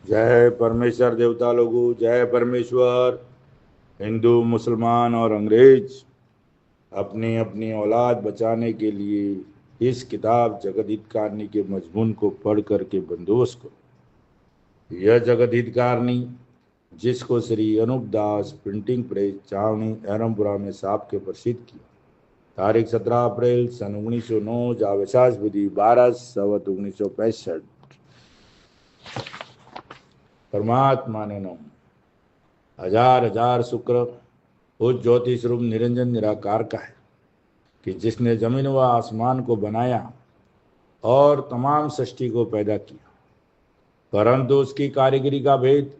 जय परमेश्वर देवता लोगों, जय परमेश्वर। हिंदू, मुसलमान और अंग्रेज अपनी अपनी औलाद बचाने के लिए इस किताब जगत हितकारनी के मजमून को पढ़ करके बंदोबस्त करो। यह जगत हितकारनी, जिसको श्री अनूप दास प्रिंटिंग प्रेस चावनी एरमपुरा में साप के प्रसिद्ध किया, तारीख 17 अप्रैल सन 1909, जावेसास विधि 12 सवत 1965। परमात्मा ने नो हजार हजार शुक्र उस ज्योति स्वरूप निरंजन निराकार का है कि जिसने जमीन व आसमान को बनाया और तमाम सृष्टि को पैदा किया, परंतु उसकी कारीगरी का भेद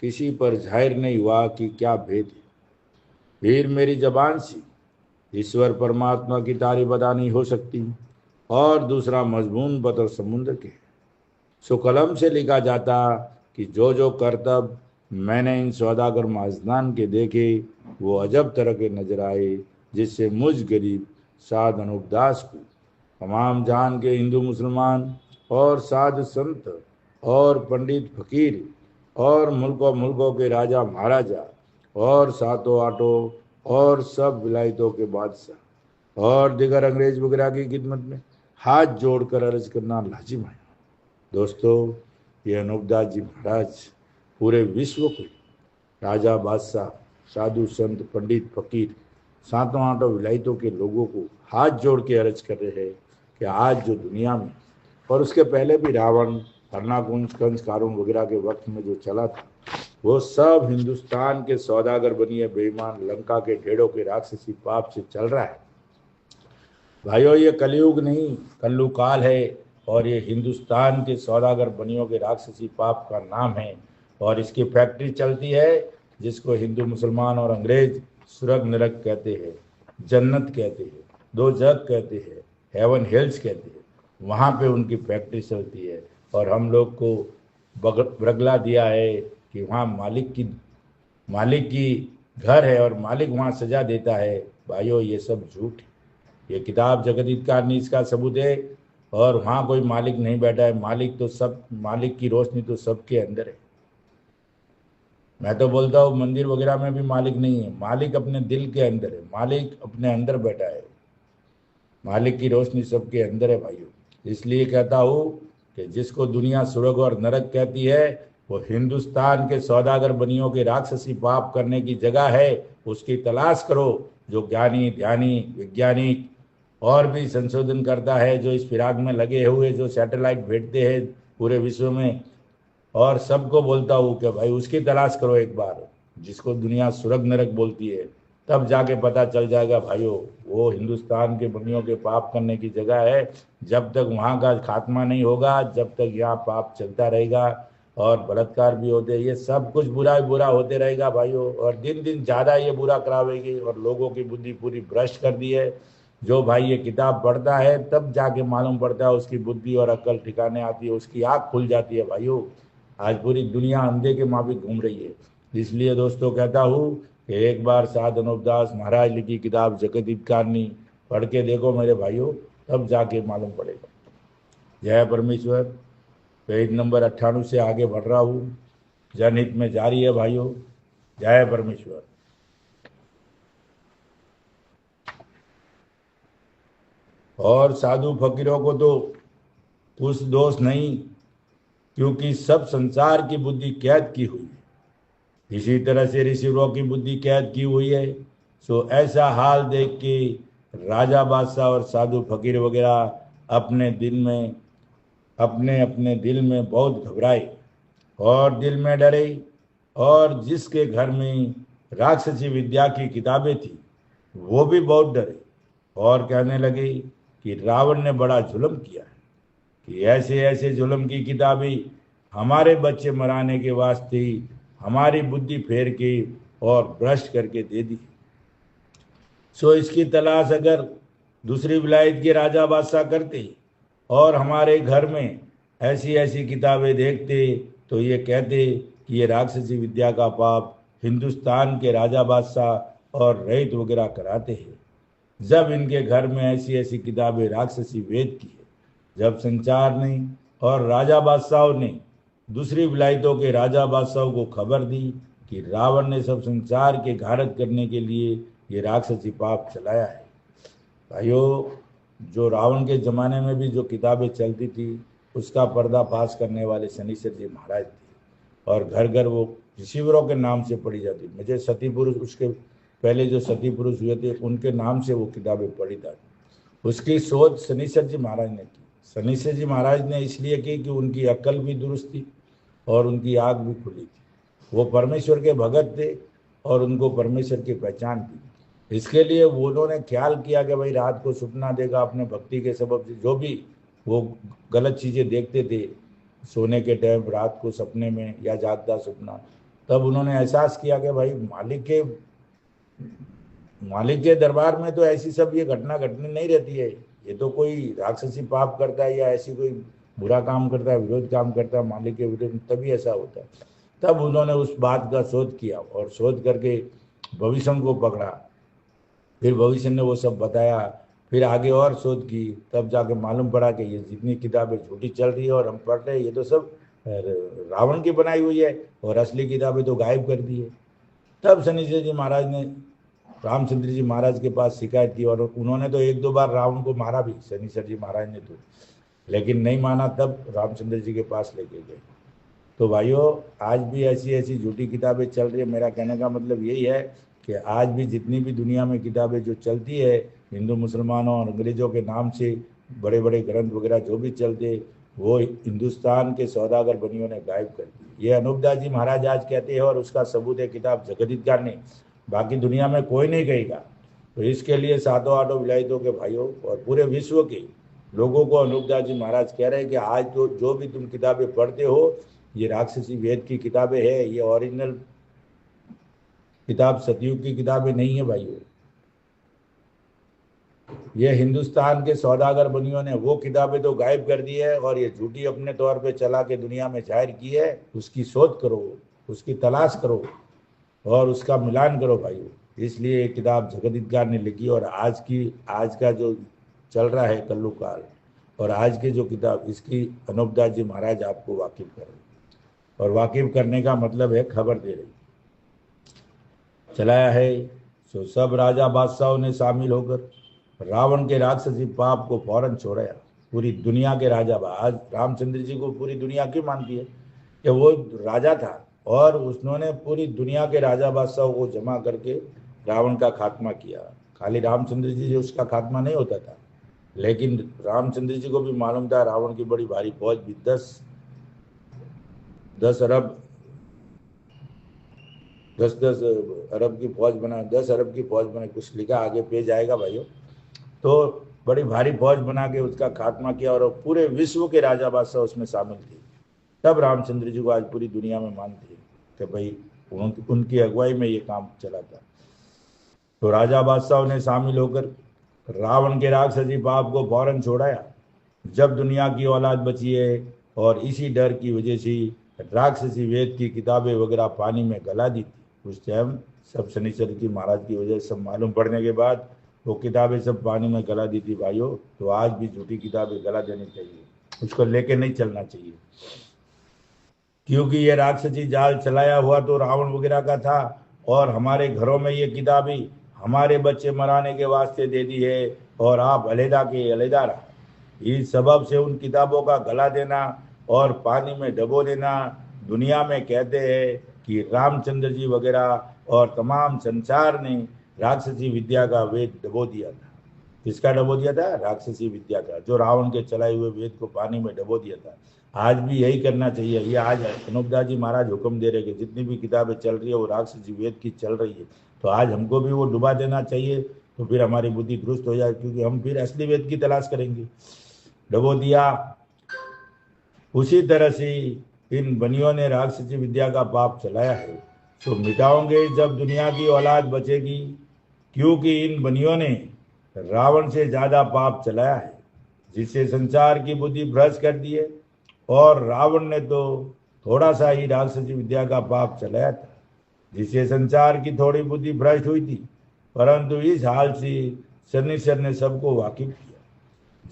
किसी पर जाहिर नहीं हुआ कि क्या भेद है। फिर मेरी जबान से ईश्वर परमात्मा की तारीफ अदा नहीं हो सकती। और दूसरा मजमून बतर समुद्र के सो कलम से लिखा जाता कि जो जो करतब मैंने इन सौदागर माजदान के देखे वो अजब तरह के नजर आए, जिससे मुझ गरीब साध अनुपदास को तमाम जान के हिंदू मुसलमान और साध संत और पंडित फकीर और मुल्कों के राजा महाराजा और सातों आठों और सब विलायतों के बादशाह और दिगर अंग्रेज वगैरह की खिदमत में हाथ जोड़कर अर्ज करना लाजिम है। दोस्तों, ये अनूपदास जी महाराज पूरे विश्व को राजा बादशाह साधु संत पंडित फकीर सातों आठों विलायतों के लोगों को हाथ जोड़ के अर्ज कर रहे हैं कि आज जो दुनिया में और उसके पहले भी रावण हरनाकुंज कंस कारून वगैरह के वक्त में जो चला था, वो सब हिंदुस्तान के सौदागर बनिए बेईमान लंका के ढेड़ों के राक्षसी पाप से चल रहा है। भाइयों, ये कलयुग नहीं कल्लू काल है और ये हिंदुस्तान के सौदागर बनियों के राक्षसी पाप का नाम है। और इसकी फैक्ट्री चलती है जिसको हिंदू मुसलमान और अंग्रेज स्वर्ग नरक कहते हैं, जन्नत कहते हैं, दो जग कहते हैं, हेवन हिल्स कहते हैं। वहाँ पे उनकी फैक्ट्री चलती है और हम लोग को बगला दिया है कि वहाँ मालिक की घर है और मालिक वहाँ सजा देता है। भाइयों, ये सब झूठ है। ये किताब जगत हितकारनी इसका सबूत है। और वहाँ कोई मालिक नहीं बैठा है, मालिक की रोशनी तो सबके अंदर है। मैं तो बोलता हूँ मंदिर वगैरह में भी मालिक नहीं है, मालिक अपने दिल के अंदर है, मालिक अपने अंदर बैठा है। मालिक की रोशनी सबके अंदर है भाइयों। इसलिए कहता हूँ कि जिसको दुनिया स्वर्ग और नरक कहती है, वो हिंदुस्तान के सौदागर बनियों के राक्षसी पाप करने की जगह है। उसकी तलाश करो। जो ज्ञानी ध्यानी वैज्ञानिक और भी संशोधन करता है, जो इस फिराक में लगे हुए जो सैटेलाइट भेजते हैं पूरे विश्व में, और सबको बोलता हूँ कि भाई उसकी तलाश करो एक बार, जिसको दुनिया स्वर्ग नरक बोलती है। तब जाके पता चल जाएगा भाइयों, वो हिंदुस्तान के बनियों के पाप करने की जगह है। जब तक वहाँ का खात्मा नहीं होगा, जब तक यहाँ पाप चलता रहेगा और बलात्कार भी होते, ये सब कुछ बुरा ही बुरा होते रहेगा भाइयों। और दिन दिन ज़्यादा ये बुरा करावेगी और लोगों की बुद्धि पूरी भ्रष्ट कर दी है। जो भाई ये किताब पढ़ता है तब जाके मालूम पड़ता है, उसकी बुद्धि और अक्ल ठिकाने आती है, उसकी आँख खुल जाती है भाइयों। आज पूरी दुनिया अंधे के माफिक घूम रही है। इसलिए दोस्तों कहता हूँ कि एक बार साध अनुपदास महाराज लिखी किताब जगत हितकारनी पढ़ के देखो मेरे भाइयों, तब जाके मालूम पड़ेगा। जय परमेश्वर। पेज नंबर 98 से आगे बढ़ रहा हूँ। जनहित में जारी है भाइयों। जय परमेश्वर। और साधु फकीरों को तो कुछ दोष नहीं, क्योंकि सब संसार की बुद्धि कैद की हुई है। इसी तरह से ऋषियों की बुद्धि कैद की हुई है। सो ऐसा हाल देख के राजा बादशाह और साधु फकीर वगैरह अपने अपने दिल में बहुत घबराए और दिल में डरे। और जिसके घर में राक्षसी विद्या की किताबें थी, वो भी बहुत डरे और कहने लगे कि रावण ने बड़ा जुल्म किया है, कि ऐसे ऐसे जुल्म की किताबें हमारे बच्चे मराने के वास्ते हमारी बुद्धि फेर के और भ्रष्ट करके दे दी। सो इसकी तलाश अगर दूसरी विलायत के राजा बादशाह करते और हमारे घर में ऐसी ऐसी किताबें देखते, तो ये कहते कि ये राक्षसी विद्या का पाप हिंदुस्तान के राजा बादशाह और रईत वगैरह कराते हैं। जब इनके घर में ऐसी ऐसी किताबें राक्षसी वेद की है, जब संचार नहीं और राजा बादशाहों ने दूसरी विलायतों के राजा बादशाहों को खबर दी कि रावण ने सब संसार के घारत करने के लिए ये राक्षसी पाप चलाया है। भाइयों, जो रावण के जमाने में भी जो किताबें चलती थी उसका पर्दाफाश करने वाले शनिश्चर जी महाराज थे, और घर घर वो ऋषिवरों के नाम से पढ़ी जाती। मुझे सती पुरुष, उसके पहले जो सती पुरुष हुए थे उनके नाम से वो किताबें पढ़ी जाती। उसकी शोध शनिश्चर जी महाराज ने की। शनिश्चर जी महाराज ने इसलिए की कि उनकी अक्ल भी दुरुस्त थी और उनकी आँख भी खुली थी। वो परमेश्वर के भगत थे और उनको परमेश्वर की पहचान थी। इसके लिए वो उन्होंने ख्याल किया कि भाई रात को सपना देगा अपने भक्ति के सबब से, जो भी वो गलत चीज़ें देखते थे सोने के टाइम, रात को सपने में या जागता सपना, तब उन्होंने एहसास किया कि भाई मालिक के दरबार में तो ऐसी सब ये घटना घटनी नहीं रहती है। ये तो कोई राक्षसी पाप करता है या ऐसी कोई बुरा काम करता है, विरोध काम करता है मालिक के विरोध में, तभी ऐसा होता है। तब उन्होंने उस बात का शोध किया और शोध करके भविष्य को पकड़ा। फिर भविष्य ने वो सब बताया, फिर आगे और शोध की, तब जाके मालूम पड़ा कि ये जितनी किताबें झूठी चल रही है और हम पढ़ रहे हैं ये तो सब रावण की बनाई हुई है और असली किताबें तो गायब कर दी है। तब शनिश्चर जी महाराज ने रामचंद्र जी महाराज के पास शिकायत की और उन्होंने तो एक दो बार रावण को मारा भी, शनिश्चर जी महाराज ने तो, लेकिन नहीं माना। तब रामचंद्र जी के पास लेके गए। तो भाइयों, आज भी ऐसी ऐसी झूठी किताबें चल रही है। मेरा कहने का मतलब यही है कि आज भी जितनी भी दुनिया में किताबें जो चलती है हिंदू मुसलमानों और अंग्रेजों के नाम से, बड़े बड़े ग्रंथ वगैरह जो भी चलते, वो हिंदुस्तान के सौदागर बनियों ने गायब कर दी। ये अनूपदास जी महाराज आज कहते हैं और उसका सबूत है किताब जगदीशगार ने, बाकी दुनिया में कोई नहीं कहेगा। तो इसके लिए सातों आठों विलायतों के भाइयों और पूरे विश्व के लोगों को अनूपदास जी महाराज कह रहे हैं कि आज तो जो भी तुम किताबें पढ़ते हो ये राक्षसी वेद की किताबें है, ये ओरिजिनल किताब सतयुग की किताबें नहीं है भाइयों। ये हिंदुस्तान के सौदागर बनियों ने वो किताबें तो गायब कर दी है और ये झूठी अपने तौर पे चला के दुनिया में जाहिर की है। उसकी शोध करो, उसकी तलाश करो और उसका मिलान करो भाइयों। इसलिए ये किताब जगदीशगार ने लिखी और आज का जो चल रहा है कल्लू काल और आज के जो किताब, इसकी अनूपदास जी महाराज आपको वाकिफ कर रहे, और वाकिफ करने का मतलब है खबर दे रही। चलाया है सो सब राजा बादशाहों ने शामिल होकर रावण के राक्षसी पाप को फौरन छोड़ाया। पूरी दुनिया के राजा, आज रामचंद्र जी को पूरी दुनिया क्यों मानती है कि वो राजा था और उन्होंने पूरी दुनिया के राजा बादशाहों को जमा करके रावण का खात्मा किया। खाली रामचंद्र जी उसका खात्मा नहीं होता था, लेकिन रामचंद्र जी को भी मालूम था रावण की बड़ी भारी फौज भी 10 अरब की फौज बना, 10 अरब की फौज बना, कुछ लिखा आगे पेज आएगा भाइयों। तो बड़ी भारी फौज बना के उसका खात्मा किया और पूरे विश्व के राजा बादशाह उसमें शामिल थे। तब रामचंद्र जी को आज पूरी दुनिया में मानते हैं कि भाई उनकी अगुवाई में ये काम चला था। तो राजा बादशाहों ने शामिल होकर रावण के राक्षसी पाप को फौरन छोड़ाया। जब दुनिया की औलाद बची है और इसी डर की वजह से राक्षसी वेद की किताबें वगैरह पानी में गला दी थी, उस टाइम सब शनिश्चर जी महाराज की वजह से सब मालूम पड़ने के बाद वो किताबें सब पानी में गला दी थी भाइयों। तो आज भी झूठी किताबें गला देनी चाहिए, उसको लेके नहीं चलना चाहिए, क्योंकि ये राक्षसी जाल चलाया हुआ तो रावण वगैरह का था और हमारे घरों में ये किताबें हमारे बच्चे मराने के वास्ते दे दी है और आप अलहदा के अलहदा रहा। इस सबब से उन किताबों का गला देना और पानी में डबो देना, दुनिया में कहते हैं कि रामचंद्र जी वगैरह और तमाम संसार ने राक्षसी विद्या का वेद डबो दिया था। किसका डबो दिया था? राक्षसी विद्या का, जो रावण के चलाए हुए वेद को पानी में डबो दिया था। आज भी यही करना चाहिए। ये आज अनूपदास जी महाराज हुक्म दे रहे कि जितनी भी किताबें चल रही है वो राक्षसी वेद की चल रही है, तो आज हमको भी वो डुबा देना चाहिए, तो फिर हमारी बुद्धि दुरुस्त हो जाए, क्योंकि हम फिर असली वेद की तलाश करेंगे। डबो दिया। उसी तरह से इन बनियों ने राक्षसी विद्या का पाप चलाया है, तो मिटाओगे जब दुनिया की औलाद बचेगी, क्योंकि इन बनियों ने रावण से ज्यादा पाप चलाया है, जिससे संसार की बुद्धि भ्रष्ट कर दी है। और रावण ने तो थोड़ा सा ही राक्षसी विद्या का पाप चलाया था, जिससे संसार की थोड़ी बुद्धि भ्रष्ट हुई थी, परंतु इस हाल से शनिश्चर ने सबको वाकिफ किया।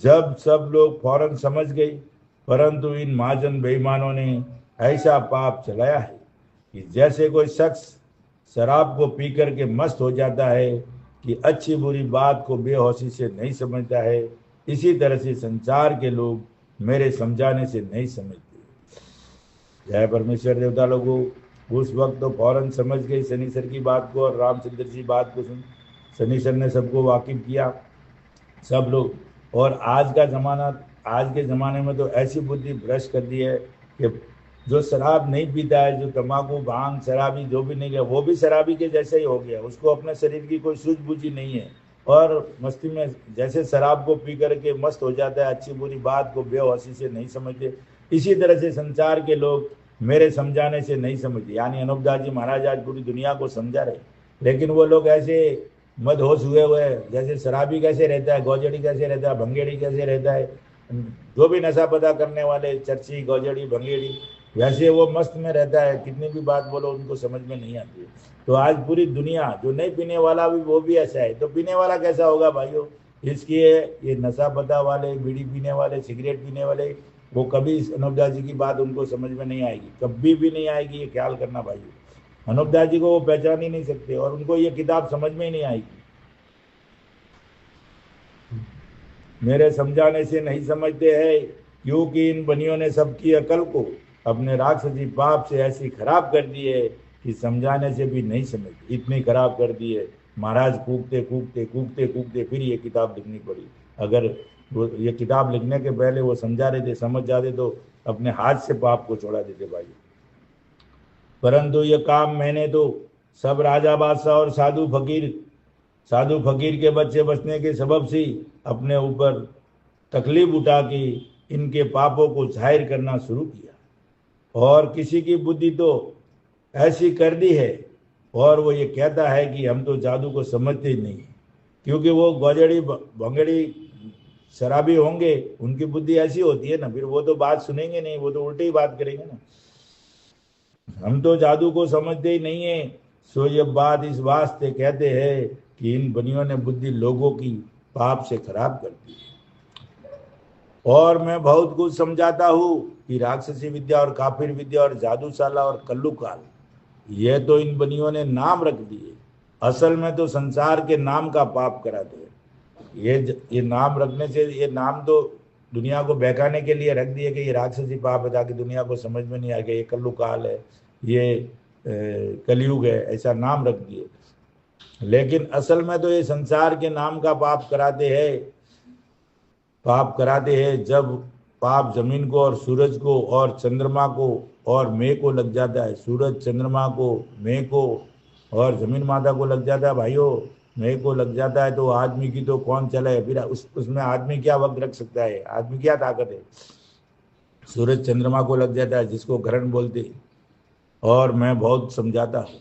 जब सब लोग फौरन समझ गए, परंतु इन महाजन बेईमानों ने ऐसा पाप चलाया है कि जैसे कोई शख्स शराब को पी करके मस्त हो जाता है कि अच्छी बुरी बात को बेहोशी से नहीं समझता है, इसी तरह से संसार के लोग मेरे समझाने से नहीं समझते। जय परमेश्वर देवता लोगों, उस वक्त तो फौरन समझ गई शनिश्चर की बात को और रामचंद्र जी बात को सुन शनिश्चर ने सबको वाकिफ किया, सब लोग। और आज का जमाना, आज के ज़माने में तो ऐसी बुद्धि भ्रष्ट कर दी है कि जो शराब नहीं पीता है, जो तंबाकू भांग शराबी जो भी नहीं गया, वो भी शराबी के जैसे ही हो गया। उसको अपने शरीर की कोई सूझबूझी नहीं है और मस्ती में जैसे शराब को पी करके मस्त हो जाता है, अच्छी बुरी बात को बेहोशी से नहीं समझते, इसी तरह से संसार के लोग मेरे समझाने से नहीं समझते। यानी अनूपदास जी महाराज आज पूरी दुनिया को समझा रहे, लेकिन वो लोग ऐसे मदहोश हुए जैसे शराबी कैसे रहता है, गौजड़ी कैसे रहता है, भंगेड़ी कैसे रहता है, जो भी नशा पता करने वाले चर्ची गौजड़ी भंगेड़ी, वैसे वो मस्त में रहता है। कितनी भी बात बोलो उनको समझ में नहीं आती है। तो आज पूरी दुनिया, जो नहीं पीने वाला भी वो भी ऐसा है, तो पीने वाला कैसा होगा भाइयों? इसलिए ये नशा पता वाले, बीड़ी पीने वाले, सिगरेट पीने वाले, वो कभी अनूपदास जी की बात उनको समझ में नहीं आएगी, कभी भी नहीं आएगी। ये ख्याल करना भाइयों, अनूपदास जी को वो पहचान ही नहीं सकते और उनको ये किताब समझ में ही नहीं आएगी। मेरे समझाने से नहीं समझते हैं, क्योंकि इन बनियों ने सबकी अकल को अपने राक्षसी पाप से ऐसी खराब कर दी है कि समझाने से भी नहीं समझते, इतनी खराब कर दी है। महाराज कूदते कूदते कूदते कूदते फिर ये किताब लिखनी पड़ी। अगर वो ये किताब लिखने के पहले वो समझा रहे थे, समझ जाते तो अपने हाथ से पाप को छोड़ा देते भाई। परंतु ये काम मैंने तो सब राजा बादशाह और साधु फकीर के बच्चे बचने के सबब से अपने ऊपर तकलीफ उठा के इनके पापों को जाहिर करना शुरू किया। और किसी की बुद्धि तो ऐसी कर दी है और वो ये कहता है कि हम तो जादू को समझते ही नहीं, क्योंकि वो गौजड़ी भंगड़ी शराबी होंगे, उनकी बुद्धि ऐसी होती है ना, फिर वो तो बात सुनेंगे नहीं, वो तो उल्टी ही बात करेंगे ना। हम तो जादू को समझते ही नहीं है। सो ये बात इस वास्ते कहते हैं कि इन बनियों ने बुद्धि लोगों की पाप से खराब कर दी। और मैं बहुत कुछ समझाता हूँ कि राक्षसी विद्या और काफिर विद्या और जादूशाला और कल्लुकाल, ये तो इन बनियों ने नाम रख दिए, असल में तो संसार के नाम का पाप कराते हैं। ये नाम रखने से, ये नाम तो दुनिया को बहकाने के लिए रख दिए कि ये राक्षसी पाप है, ताकि दुनिया को समझ में नहीं आएगा ये कल्लुकाल है, ये कलयुग है, ऐसा नाम रख दिए। लेकिन असल में तो ये संसार के नाम का पाप कराते हैं। जब पाप जमीन को और सूरज को और चंद्रमा को और मेघ को लग जाता है, सूरज चंद्रमा को, मेघ को और जमीन माता को लग जाता है भाइयों, मेघ को लग जाता है, तो आदमी की तो कौन चलाए फिर? उसमें आदमी क्या वक्त रख सकता है? आदमी क्या ताकत है? सूरज चंद्रमा को लग जाता है, जिसको ग्रहण बोलते। और मैं बहुत समझाता हूँ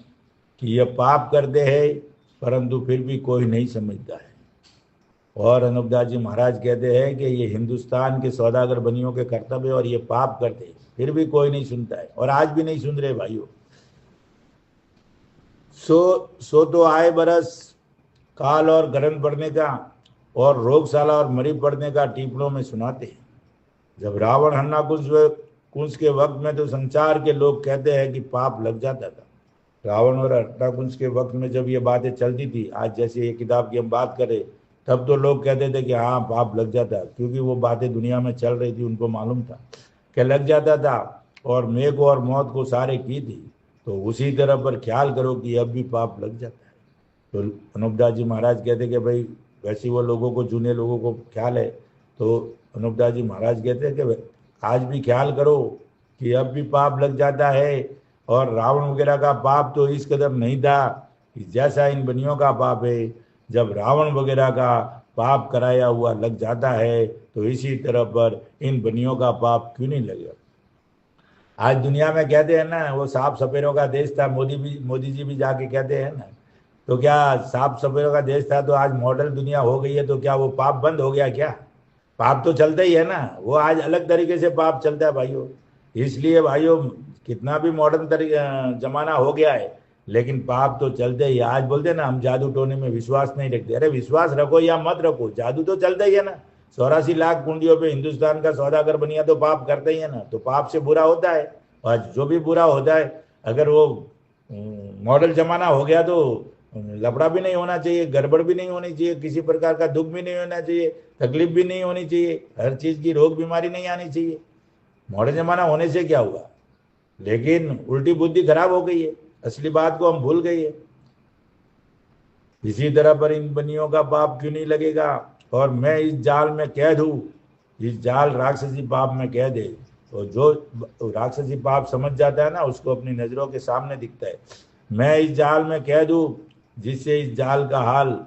कि ये पाप करते हैं, परंतु फिर भी कोई नहीं समझता है। और अनूपदास जी महाराज कहते हैं कि ये हिंदुस्तान के सौदागर बनियों के कर्तव्य, और ये पाप करते हैं, फिर भी कोई नहीं सुनता है, और आज भी नहीं सुन रहे भाइयों। सो तो आए बरस काल और ग्रहण पड़ने का और रोगशाला और मरी पड़ने का टीपणों में सुनाते हैं। जब रावण हन्ना कुंज के वक्त में तो संसार के लोग कहते हैं कि पाप लग जाता था। रावण और हन्ना कुंज के वक्त में जब ये बातें चलती थी, आज जैसे ये किताब की हम बात करें, तब तो लोग कहते थे कि हाँ पाप लग जाता, क्योंकि वो बातें दुनिया में चल रही थी, उनको मालूम था कि लग जाता था। और मेघ और मौत को सारे की थी, तो उसी तरह पर ख्याल करो कि अब भी पाप लग जाता है। तो अनूपदास जी महाराज कहते कि भाई वैसे वो लोगों को, जूने लोगों को ख्याल है, तो अनूपदास जी महाराज कहते हैं कि आज भी ख्याल करो कि अब भी पाप लग जाता है। और रावण वगैरह का पाप तो इस कदर नहीं था कि जैसा इन बनियों का पाप है। जब रावण वगैरह का पाप कराया हुआ लग जाता है, तो इसी तरह पर इन बनियों का पाप क्यों नहीं लगेगा? आज दुनिया में कहते हैं ना, वो सांप सपेरों का देश था, मोदी जी भी जाके कहते हैं ना, तो क्या सांप सपेरों का देश था तो आज मॉडल दुनिया हो गई है, तो क्या वो पाप बंद हो गया क्या? पाप तो चलता ही है ना, वो आज अलग तरीके से पाप चलता है भाइयों। इसलिए भाइयों, कितना भी मॉडर्न जमाना हो गया है, लेकिन पाप तो चलते ही। आज बोलते हैं ना, हम जादू टोने में विश्वास नहीं रखते। अरे विश्वास रखो या मत रखो, जादू तो चलता ही है ना। 84 लाख कुंडियों पे हिंदुस्तान का सौदागर बनिया तो पाप करते ही है ना, तो पाप से बुरा होता है। आज जो भी बुरा होता है, अगर वो मॉडल जमाना हो गया तो लफड़ा भी नहीं होना चाहिए, गड़बड़ भी नहीं होनी चाहिए, किसी प्रकार का दुख भी नहीं होना चाहिए, तकलीफ भी नहीं होनी चाहिए, हर चीज की रोग बीमारी नहीं आनी चाहिए। मॉडल जमाना होने से क्या हुआ, लेकिन उल्टी बुद्धि खराब हो गई है, असली बात को हम भूल गए है। इसी तरह पर इन बनियों का पाप क्यों नहीं लगेगा, और मैं इस जाल में कैद हूं, इस जाल राक्षसी पाप में कैद है। तो जो राक्षसी पाप समझ जाता है ना, उसको अपनी नजरों के सामने दिखता है। मैं इस जाल में कैद हूं, जिससे इस जाल का हाल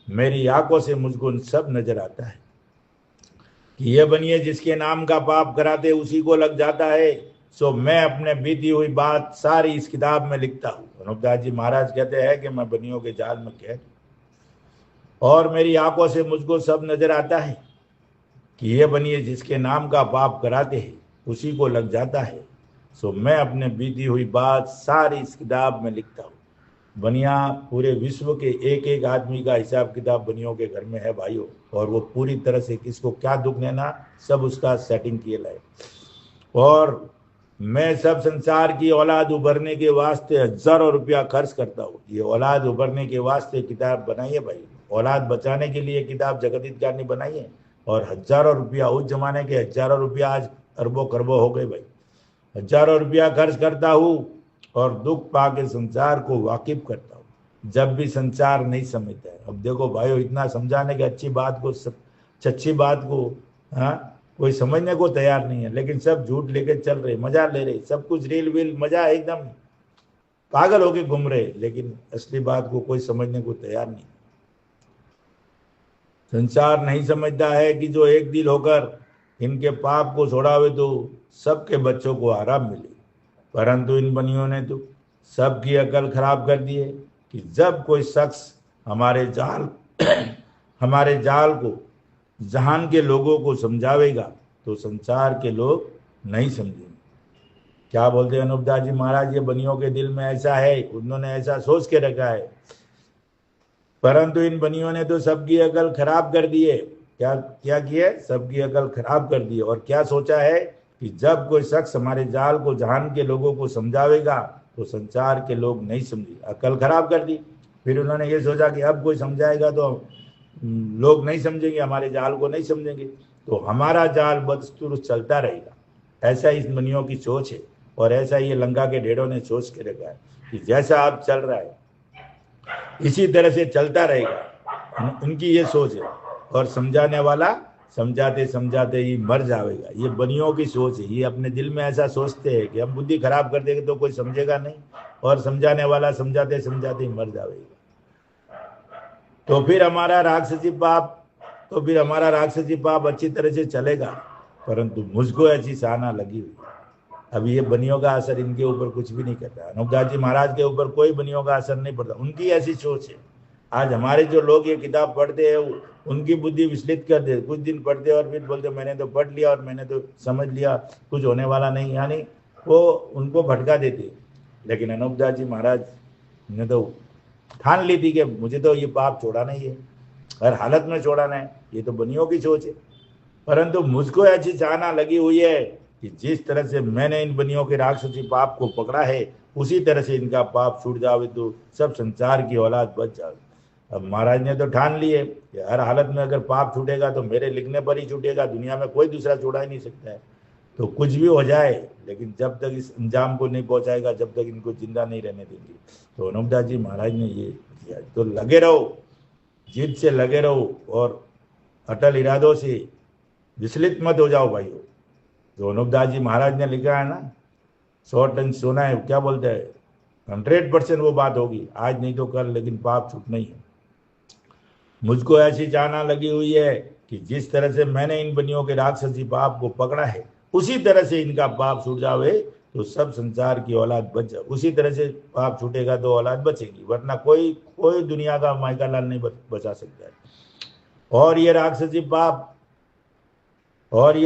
मेरी आंखों से मुझको सब नजर आता है। कि ये बनिए जिसके नाम का पाप कराते उसी को लग जाता है, सो मैं अपने बीती हुई बात सारी इस किताब में लिखता हूँ। अनुपदास जी महाराज कहते हैं कि मैं बनियों के जाल में कैद, और मेरी आंखों से मुझको सब नजर आता है। कि ये बनिए जिसके नाम का पाप कराते हैं उसी को लग जाता है, सो मैं अपने बीती हुई बात सारी इस किताब में लिखता हूँ। बनिया पूरे विश्व के एक एक आदमी का हिसाब किताब बनियों के घर में है भाइयों, और वो पूरी तरह से किसको क्या दुख देना सब उसका सेटिंग किए लाए। और मैं सब संसार की औलाद उभरने के वास्ते हजारों रुपया खर्च करता हूँ। ये औलाद उभरने के वास्ते किताब बनाइए भाई, औलाद बचाने के लिए किताब जगत हितकारी ने बनाई है, और हजारों रुपया, उस जमाने के हजारों रुपया आज अरबों खरबों हो गए भाई। हजारों रुपया खर्च करता हूँ और दुख पाके संसार को वाकिफ करता हूँ, जब भी संसार नहीं समझता है। अब देखो भाइयों, इतना समझाने की अच्छी बात को, सच्ची बात को, हाँ, कोई समझने को तैयार नहीं है, लेकिन सब झूठ लेके चल रहे, मजा ले रहे, सब कुछ रील वील मजा, एकदम पागल होके घूम रहे, लेकिन असली बात को कोई समझने को तैयार नहीं। संसार नहीं समझता है कि जो एक दिल होकर इनके पाप को छोड़ावे तो सबके बच्चों को आराम मिले। परंतु इन बनियों ने तो सबकी अकल खराब कर दी है कि जब कोई शख्स हमारे जाल को जहान के लोगों को समझावेगा तो संसार के लोग नहीं समझेंगे। क्या बोलते हैं अनुपदास जी महाराज, ये बनियों के दिल में ऐसा है, उन्होंने ऐसा सोच के रखा है। परंतु इन बनियों ने तो सबकी अकल खराब कर दी है। क्या क्या किया, सबकी अकल खराब कर दी है। और क्या सोचा है कि जब कोई शख्स हमारे जाल को जहान के लोगों को समझावेगा तो संसार के लोग नहीं समझे, अकल खराब कर दी। फिर उन्होंने ये सोचा कि अब कोई समझाएगा तो लोग नहीं समझेंगे, हमारे जाल को नहीं समझेंगे, तो हमारा जाल बदस्तुरुस्त चलता रहेगा। ऐसा इस बनियों की सोच है, और ऐसा ये लंका के ढेरों ने सोच के रखा है कि जैसा अब चल रहा है इसी तरह से चलता रहेगा। उनकी ये सोच है, और समझाने वाला समझाते समझाते ही मर जाएगा। ये बनियों की सोच है, ये अपने दिल में ऐसा सोचते हैं कि हम बुद्धि खराब कर देंगे तो कोई समझेगा नहीं, और समझाने वाला समझाते समझाते ही मर जाएगा। तो फिर हमारा राक्षसी पाप अच्छी तरह से चलेगा। परंतु मुझको ऐसी साना लगी हुई, अब ये बनियों का असर इनके ऊपर कुछ भी नहीं करता। अनुपदास जी महाराज के ऊपर कोई बनियों का असर नहीं पड़ता, उनकी ऐसी सोच है। आज हमारे जो लोग ये किताब पढ़ते हैं उनकी बुद्धि विचलित कर दे, कुछ दिन पढ़ते और फिर बोलते मैंने तो पढ़ लिया और मैंने तो समझ लिया, कुछ होने वाला नहीं, यानी वो उनको भटका देते। लेकिन अनुपदास जी महाराज ने तो ठान ली थी कि मुझे तो ये पाप छोड़ाना ही है, हर हालत में छोड़ाना है। ये तो बनियों की सोच है। परंतु मुझको ऐसी चाहना लगी हुई है कि जिस तरह से मैंने इन बनियों के राक्षसी पाप को पकड़ा है उसी तरह से इनका पाप छूट जावे तो सब संसार की औलाद बच जावे। अब महाराज ने तो ठान लिए कि हर हालत में अगर पाप छूटेगा तो मेरे लिखने पर ही छूटेगा, दुनिया में कोई दूसरा छुड़ा ही नहीं सकता है। तो कुछ भी हो जाए, लेकिन जब तक इस अंजाम को नहीं पहुंचाएगा, जब तक इनको जिंदा नहीं रहने देंगे। तो अनुपदास जी महाराज ने ये किया। तो लगे रहो, जिद से लगे रहो, और अटल इरादों से विचलित मत हो जाओ भाइयों। जो अनुपदास जी महाराज ने लिखा है ना, 100 टन सोना है, क्या बोलते हैं, 100% वो बात होगी, आज नहीं तो कल, लेकिन पाप छूटना ही है। मुझको ऐसी चाहना लगी हुई है कि जिस तरह से मैंने इन बनियों के राक्षसी पाप को पकड़ा है उसी तरह से इनका पाप छूट जावे तो सब संसार की औलाद बच जाए। उसी तरह से पाप छूटेगा तो औलाद बचेगी, वरना कोई दुनिया का मायका लाल नहीं बचा सकता है। और ये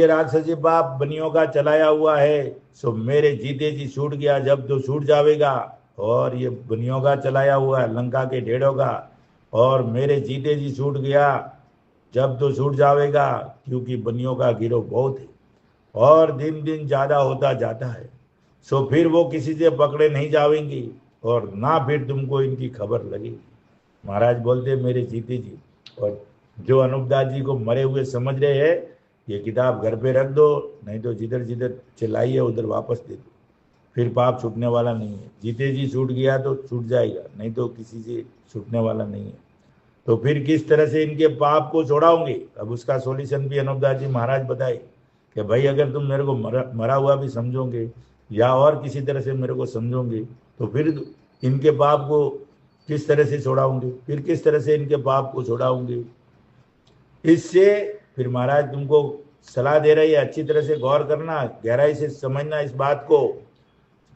राक्षसी पाप बनियों का चलाया हुआ है, सो मेरे जीते जी छूट गया जब तो छूट जावेगा। और ये बनियों का चलाया हुआ है लंका के ढेरों का, और मेरे जीते जी छूट गया जब तो छूट जावेगा, क्योंकि बनियों का गिरोह बहुत है और दिन दिन ज्यादा होता जाता है। सो फिर वो किसी से पकड़े नहीं जाएंगी और ना फिर तुमको इनकी खबर लगेगी। महाराज बोलते मेरे जीते जी, और जो अनूप दास जी को मरे हुए समझ रहे हैं, ये किताब घर पे रख दो, नहीं तो जिधर जिधर चलाइए उधर वापस दे दो, फिर पाप छूटने वाला नहीं है। जीते जी छूट गया तो छूट जाएगा, नहीं तो किसी से छूटने वाला नहीं है। तो फिर किस तरह से इनके पाप को छोड़ाओगे? अब उसका सॉल्यूशन भी अनूप दास जी महाराज बताए कि भाई अगर तुम मेरे को मरा हुआ भी समझोगे या और किसी तरह से मेरे को समझोगे, तो फिर इनके पाप को किस तरह से छोड़ाऊंगे? फिर किस तरह से इनके पाप को छोड़ाऊंगे? इससे फिर महाराज तुमको सलाह दे रही है, अच्छी तरह से गौर करना, गहराई से समझना इस बात को।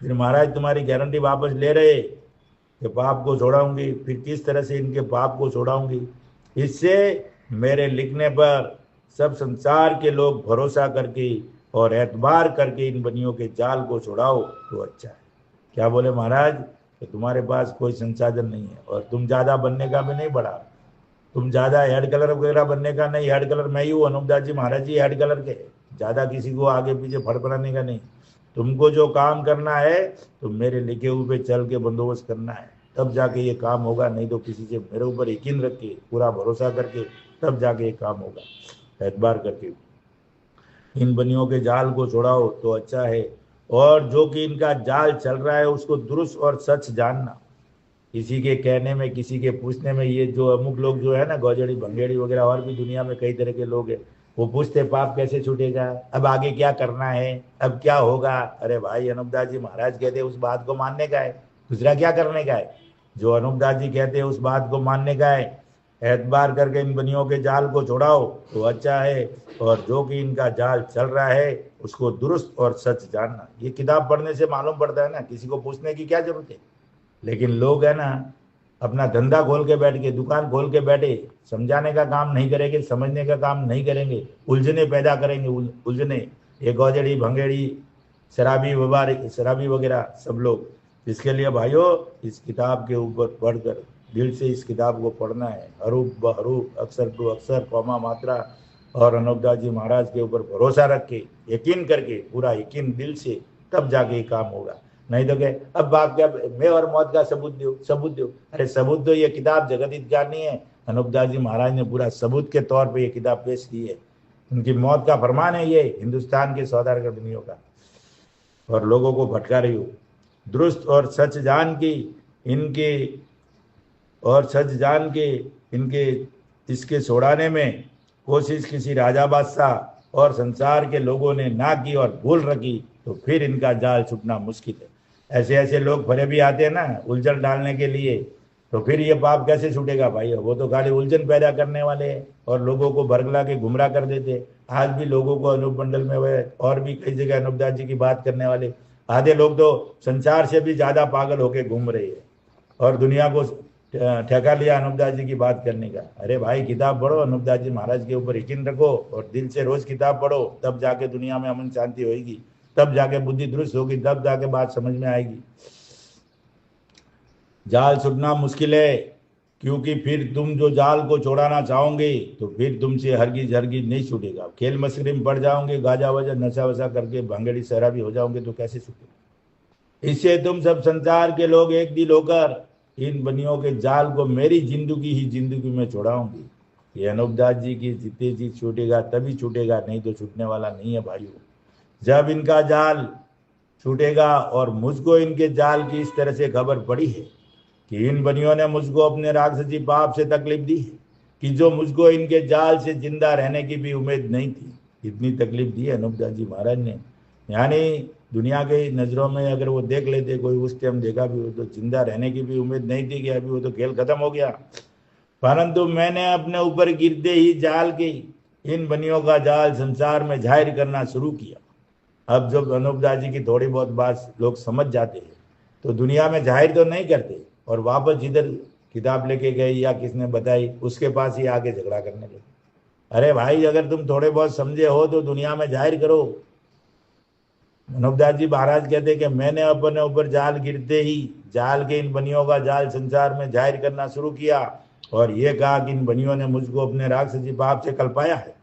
फिर महाराज तुम्हारी गारंटी वापस ले रहे कि पाप को छोड़ाऊंगी। फिर किस तरह से इनके पाप को छोड़ाऊंगी? इससे मेरे लिखने पर सब संसार के लोग भरोसा करके और एतबार करके इन बनियों के जाल को छुड़ाओ तो अच्छा है। क्या बोले महाराज कि तुम्हारे पास कोई संसाधन नहीं है और तुम ज्यादा बनने का भी नहीं बढ़ा, तुम ज्यादा हेड कलर वगैरह बनने का नहीं, हेड कलर मैं ही हूँ, अनूप दास जी महाराज जी हेड कलर के, ज्यादा किसी को आगे पीछे फड़फड़ाने का नहीं। तुमको जो काम करना है तो मेरे लिखे हुए पे चल के बंदोबस्त करना है, तब जाके ये काम होगा, नहीं तो किसी से मेरे ऊपर यकीन रख के पूरा भरोसा करके तब जाके ये काम होगा। एतबार करके इन बनियों के जाल को छोड़ाओ तो अच्छा है, और जो कि इनका जाल चल रहा है उसको दुरुस्त और सच जानना। किसी के कहने में, किसी के पूछने में, ये जो अमुक लोग जो है ना, गौजड़ी भंगेड़ी वगैरह, और भी दुनिया में कई तरह के लोग हैं, वो पूछते पाप कैसे छूटेगा, अब आगे क्या करना है, अब क्या होगा। अरे भाई अनूप दास जी महाराज कहते उस बात को मानने का है, दूसरा क्या करने का है? जो अनूप दास जी कहते हैं उस बात को मानने का है। एतबार करके इन बनियों के जाल को छोड़ाओ तो अच्छा है, और जो कि इनका जाल चल रहा है उसको दुरुस्त और सच जानना। ये किताब पढ़ने से मालूम पड़ता है ना, किसी को पूछने की क्या जरूरत है। लेकिन लोग है ना, अपना धंधा खोल के बैठ के, दुकान खोल के बैठे, समझाने का काम नहीं करेंगे, समझने का काम नहीं करेंगे, उलझने पैदा करेंगे, उलझने। ये गौजड़ी भंगेड़ी शराबी वबारी शराबी वगैरह सब लोग। इसके लिए भाइयों इस किताब के ऊपर पढ़कर दिल से इस किताब को पढ़ना है, हरूफ ब हरूफ, अक्षर टू अक्षर, कौमा मात्रा, और अनूप दास जी महाराज के ऊपर भरोसा रख के, यकीन करके, पूरा यकीन दिल से, तब जाके ये काम होगा। नहीं तो क्या, अब बाप क्या, मैं और मौत का सबूत दो, सबूत दो। अरे सबूत दो, ये किताब जगत हित का नहीं है। अनूप दास जी महाराज ने पूरा सबूत के तौर पे ये किताब पेश की है। उनकी मौत का फरमान है ये, हिंदुस्तान के सौदागर कर्मियों का, और लोगों को भटका रही हो। दुरुस्त और सच जान की इनके, और सच जान के इनके इसके छोड़ाने में कोशिश किसी राजा बादशाह और संसार के लोगों ने ना की और भूल रखी तो फिर इनका जाल छूटना मुश्किल है। ऐसे ऐसे लोग भरे भी आते हैं ना उलझन डालने के लिए, तो फिर ये पाप कैसे छूटेगा भाई? वो तो खाली उलझन पैदा करने वाले हैं और लोगों को भरगला के गुमराह कर देते। आज भी लोगों को अनूप मंडल में हुए और भी कई जगह अनूप दास जी की बात करने वाले आधे लोग तो संसार से भी ज्यादा पागल होके घूम रहे हैं और दुनिया को ठेका लिया अनूप दास जी की बात करने का। अरे भाई किताब पढ़ो, अनूप दास जी महाराज के ऊपर यकीन रखो और दिल से रोज किताब पढ़ो, तब जाके दुनिया में अमन शांति होगी, तब जाके बुद्धि दुरुस्त होगी, तब जाके बात समझ में आएगी। जाल छूटना मुश्किल है, क्योंकि फिर तुम जो जाल को छोड़ाना चाहोगे तो फिर तुमसे हरगिज हरगिज नहीं छूटेगा। खेल मस्करी में पड़ जाओगे, गाजा वजा नशा वशा करके भांगड़ी शराबी हो जाओगे तो कैसे छूटेगा? इससे तुम सब संसार के लोग एक दिल होकर इन बनियों के जाल को मेरी जिंदगी ही जिंदगी में छोड़ाऊंगी। ये अनूप दास जी की जितने जी छूटेगा तभी छूटेगा, नहीं तो छूटने वाला नहीं है भाइयों। जब इनका जाल छूटेगा, और मुझको इनके जाल की इस तरह से खबर पड़ी है कि इन बनियों ने मुझको अपने राक्षसी पाप से तकलीफ दी है कि जो मुझको इनके जाल से जिंदा रहने की भी उम्मीद नहीं थी, इतनी तकलीफ दी है अनूप दास जी महाराज ने। यानी दुनिया के नज़रों में अगर वो देख लेते कोई उस टाइम देखा भी हो तो जिंदा रहने की भी उम्मीद नहीं थी कि अभी वो तो खेल खत्म हो गया। परंतु मैंने अपने ऊपर गिरते ही जाल की इन बनियों का जाल संसार में जाहिर करना शुरू किया। अब जब अनूप दास जी की थोड़ी बहुत बात लोग समझ जाते हैं तो दुनिया में जाहिर तो नहीं करते, और वापस जिधर किताब लेके गए या किसने बताई उसके पास ही आके झगड़ा करने लगे। अरे भाई अगर तुम थोड़े बहुत समझे हो तो दुनिया में जाहिर करो। अनूप दास जी महाराज कहते कि मैंने अपने ऊपर जाल गिरते ही जाल के इन बनियों का जाल संसार में जाहिर करना शुरू किया, और ये कहा कि इन बनियों ने मुझको अपने राक्षसी पाप से कल्पाया है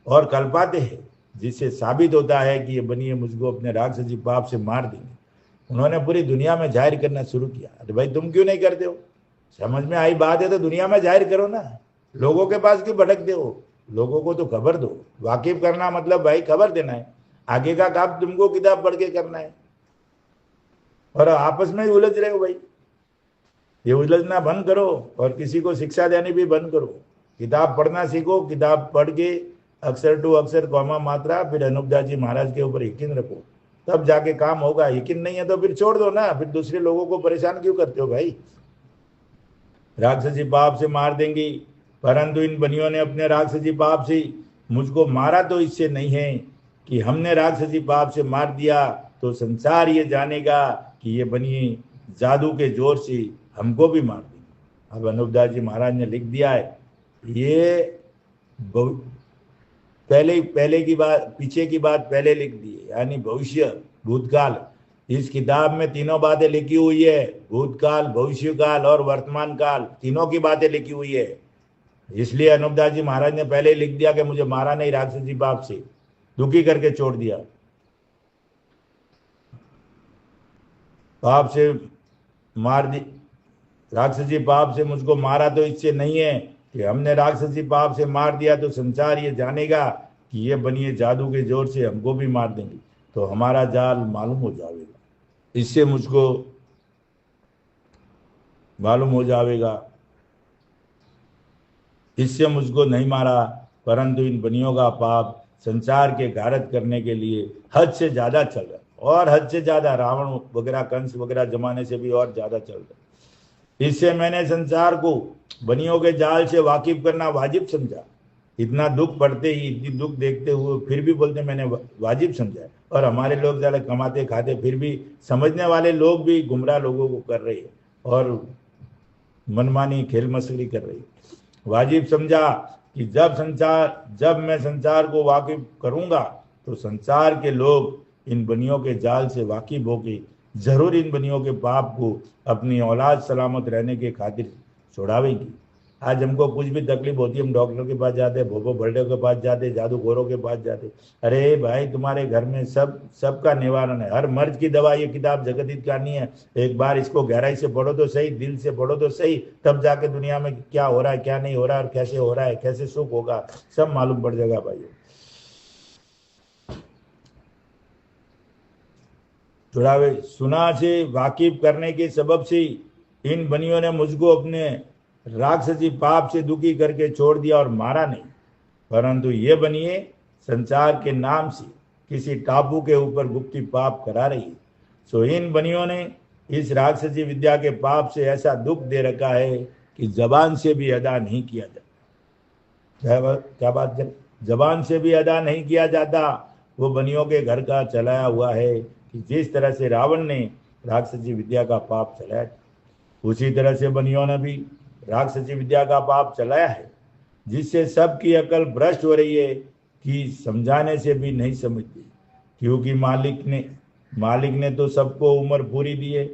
और कल्पाते हैं, जिससे साबित होता है कि ये बनिए मुझको अपने राक्षसी पाप से मार देंगे। उन्होंने पूरी दुनिया में जाहिर करना शुरू किया। अरे भाई तुम क्यों नहीं करते हो? समझ में आई बात है तो दुनिया में जाहिर करो ना, लोगों के पास क्यों भटकते हो? लोगों को तो खबर दो। वाकिफ करना मतलब भाई खबर देना है, आगे का काम तुमको किताब पढ़ के करना है। और आपस में ही उलझ रहे हो भाई, ये उलझना बंद करो और किसी को शिक्षा देनी भी बंद करो। किताब पढ़ना सीखो, किताब पढ़ के अक्षर टू अक्षर कौमा मात्रा फिर अनूपदास जी महाराज के ऊपर यकीन रखो, तब जाके काम होगा। यकीन नहीं है तो फिर छोड़ दो ना, फिर दूसरे लोगों को परेशान क्यों करते हो भाई? राक्षसी पाप से मार देंगी, परंतु इन बनियों ने अपने राक्षसी पाप से मुझको मारा तो इससे नहीं है कि हमने राक्षसी पाप से मार दिया तो संसार ये जानेगा कि ये बनिए जादू के जोर से हमको भी मार देंगे। अब अनूपदास जी महाराज ने लिख दिया है, ये पहले की बात पीछे की बात पहले लिख दी है, यानी भविष्य भूतकाल। इस किताब में तीनों बातें लिखी हुई है, भूतकाल, भविष्यकाल और वर्तमान काल, तीनों की बातें लिखी हुई है। इसलिए अनूपदास जी महाराज ने पहले ही लिख दिया कि मुझे मारा नहीं राक्षसी पाप से, दुखी करके छोड़ दिया। पाप से मार दी, राक्षसी पाप से मुझको मारा तो इससे नहीं है कि हमने राक्षसी पाप से मार दिया तो संसार ये जानेगा कि ये बनिए जादू के जोर से हमको भी मार देंगे तो हमारा जाल मालूम हो जाएगा। इससे मुझको मालूम हो जाएगा, इससे मुझको नहीं मारा, परंतु इन बनियों का पाप संसार के घारत करने के लिए हद से ज्यादा चल रहा है, और हद से ज्यादा, रावण वगैरह कंस वगैरह जमाने से भी और ज्यादा चल रहा है। इससे मैंने संसार को बनियों के जाल से वाकिफ करना वाजिब समझा। इतना दुख पड़ते ही, इतनी दुख देखते हुए फिर भी बोलते मैंने वाजिब समझा। और हमारे लोग ज्यादा कमाते खाते फिर भी समझने वाले लोग भी गुमराह लोगों को कर रहे हैं और मनमानी खेल मस्करी कर रही है। वाजिब समझा कि जब मैं संसार को वाकिफ करूंगा तो संसार के लोग इन बनियों के जाल से वाकिफ होके जरूर इन बनियों के पाप को अपनी औलाद सलामत रहने के खातिर छुड़ावेंगी। आज हमको कुछ भी तकलीफ होती है, हम डॉक्टर के पास जाते, भोपो भल्टे के पास जाते, जादूगरों के पास जाते। अरे भाई तुम्हारे घर में सबका निवारण है, हर मर्ज की दवा ये किताब जगत कहानी है। एक बार इसको गहराई से पढ़ो तो सही, दिल से पढ़ो तो सही, तब जाके दुनिया में क्या हो रहा है क्या नहीं हो रहा है और कैसे हो रहा है, कैसे सुख होगा, सब मालूम पड़ जाएगा भाई। छुड़ावे सुना से वाकिफ करने के सबब से इन बनियों ने मुझको अपने राक्षसी पाप से दुखी करके छोड़ दिया और मारा नहीं, परंतु ये बनिए संसार के नाम से किसी टापू के ऊपर गुप्ती पाप करा रही है। सो इन बनियों ने इस राक्षसी विद्या के पाप से ऐसा दुख दे रखा है कि जबान से भी अदा नहीं किया जाता। क्या बात कर, जबान से भी अदा नहीं किया जाता। वो बनियों के घर का चलाया हुआ है कि जिस तरह से रावण ने राक्षसी विद्या का पाप चलाया, उसी तरह से बनियों ने भी राक्षसी विद्या का पाप चलाया है, जिससे सबकी अकल भ्रष्ट हो रही है कि समझाने से भी नहीं समझती। क्योंकि मालिक ने तो सबको उम्र पूरी दी है,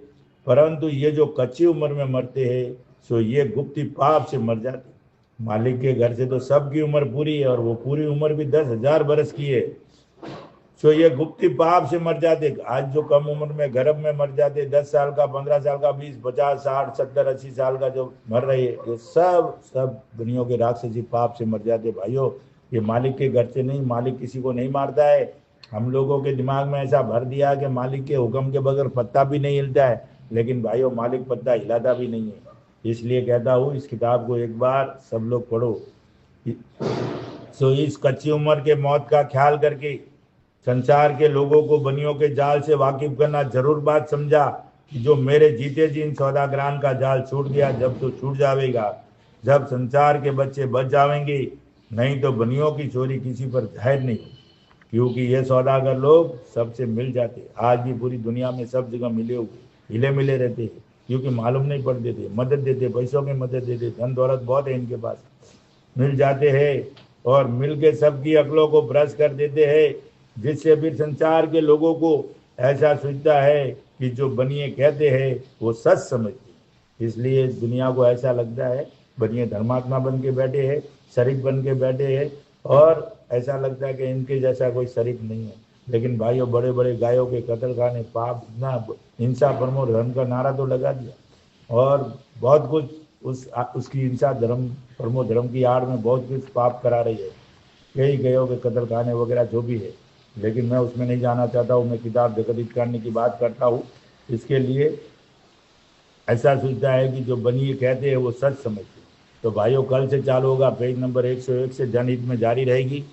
परंतु ये जो कच्ची उम्र में मरते हैं सो ये गुप्ती पाप से मर जाते। मालिक के घर से तो सबकी उम्र पूरी है और वो पूरी उम्र भी 10,000 बरस की है, सो ये गुप्ती पाप से मर जाते। आज जो कम उम्र में गर्भ में मर जाते, 10 साल का, 15 साल का, 20, 50, 60, 70, 80 साल का जो मर रहे हैं, ये सब दुनिया के राक्षसी पाप से मर जाते। भाइयों ये मालिक के घर से नहीं, मालिक किसी को नहीं मारता है। हम लोगों के दिमाग में ऐसा भर दिया कि मालिक के हुक्म के बगैर पत्ता भी नहीं हिलता है, लेकिन भाइयों मालिक पत्ता हिलाता भी नहीं है। इसलिए कहता हूँ इस किताब को एक बार सब लोग पढ़ो। सो इस कच्ची उम्र के मौत का ख्याल करके संसार के लोगों को बनियों के जाल से वाकिफ करना जरूर बात समझा कि जो मेरे जीते जी इन सौदागरान का जाल छूट गया, जब तो छूट जाएगा जब संसार के बच्चे बच जाएंगे, नहीं तो बनियों की चोरी किसी पर जाहिर नहीं, क्योंकि ये सौदागर लोग सबसे मिल जाते। आज भी पूरी दुनिया में सब जगह मिले हुए हिले मिले रहते हैं, क्योंकि मालूम नहीं पड़ देते, मदद देते, पैसों की मदद देते, धन दौलत बहुत है इनके पास, मिल जाते हैं और मिल के सबकी अकलों को भ्रष्ट कर देते हैं, जिससे फिर संसार के लोगों को ऐसा सूझता है कि जो बनिए कहते हैं वो सच समझते। इसलिए दुनिया को ऐसा लगता है बनिए धर्मात्मा बन के बैठे हैं, शरीफ बन के बैठे हैं, और ऐसा लगता है कि इनके जैसा कोई शरीफ नहीं है। लेकिन भाइयों बड़े बड़े गायों के कत्लखाने, पाप, इतना हिंसा परमो धर्म का नारा तो लगा दिया और बहुत कुछ उसकी हिंसा धर्म परमो धर्म की आड़ में बहुत कुछ पाप करा रही है, कई गायों के कत्लखाने वगैरह जो भी है। लेकिन मैं उसमें नहीं जाना चाहता हूँ, मैं किताब जगत करने की बात करता हूँ। इसके लिए ऐसा सोचता है कि जो बनी कहते हैं वो सच समझते। तो भाइयों कल से चालू होगा, पेज नंबर 101 से जनहित में जारी रहेगी।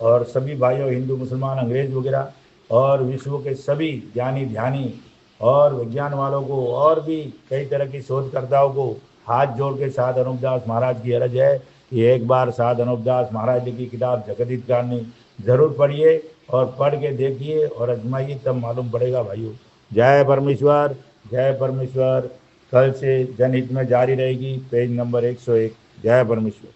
और सभी भाइयों, हिंदू मुसलमान अंग्रेज वगैरह और विश्व के सभी ज्ञानी ध्यानी और विज्ञान वालों को और भी कई तरह की शोधकर्ताओं को हाथ जोड़ के साध अनुपदास महाराज की अर्ज है कि एक बार साध अनुपदास महाराज की किताब जगत करनी जरूर पढ़िए और पढ़ के देखिए और अजमाइए, तब मालूम पड़ेगा भाइयों। जय परमेश्वर, जय परमेश्वर। कल से जनहित में जारी रहेगी, पेज नंबर 101। जय परमेश्वर।